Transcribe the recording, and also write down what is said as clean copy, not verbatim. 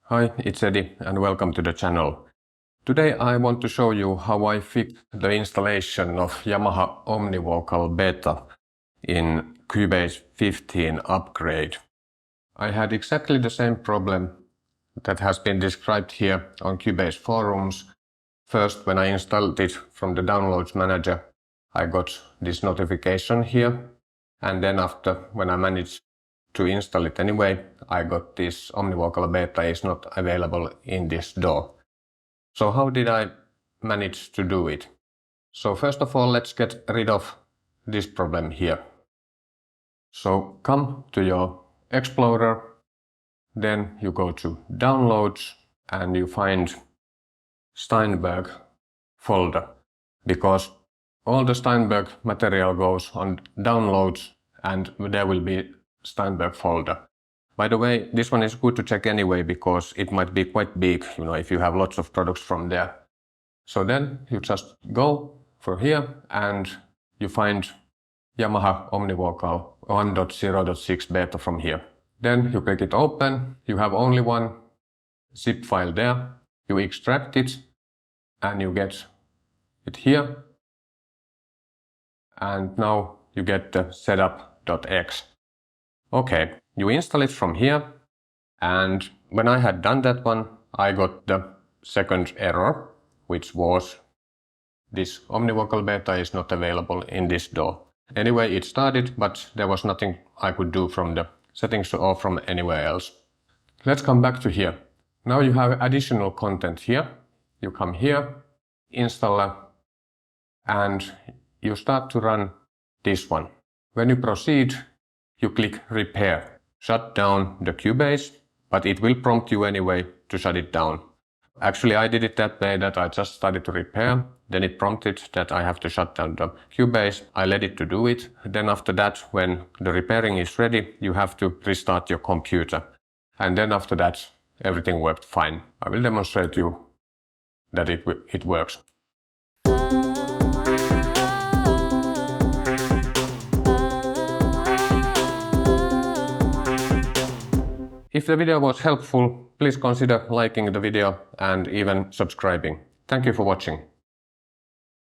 Hi, it's Eddie and welcome to the channel. Today I want to show you how I fixed the installation of Yamaha Omnivocal Beta in Cubase 15 upgrade. I had exactly the same problem that has been described here on Cubase forums. First, when I installed it from the downloads manager, I got this notification here, and then after, when I managed to install it anyway, I got this Omnivocal Beta is not available in this DAW. So how did I manage to do it? So first of all, let's get rid of this problem here. So come to your Explorer, then you go to Downloads and you find Steinberg folder, because all the Steinberg material goes on Downloads and there will be Steinberg folder. By the way, this one is good to check anyway because it might be quite big, if you have lots of products from there. So then you just go for here and you find Yamaha Omnivocal 1.0.6 beta from here. Then you click it open, you have only one zip file there, you extract it and you get it here. And now you get the setup.x. Okay, you install it from here, and when I had done that one, I got the second error, which was this Omnivocal Beta is not available in this DAW. Anyway, it started, but there was nothing I could do from the settings or from anywhere else. Let's come back to here. Now you have additional content here. You come here, installer, and you start to run this one. When you proceed, you click Repair. Shut down the Cubase, but it will prompt you anyway to shut it down. Actually, I did it that way that I just started to repair, then it prompted that I have to shut down the Cubase. I let it to do it. Then after that, when the repairing is ready, you have to restart your computer. And then after that, everything worked fine. I will demonstrate you that it works. If the video was helpful, please consider liking the video and even subscribing. Thank you for watching.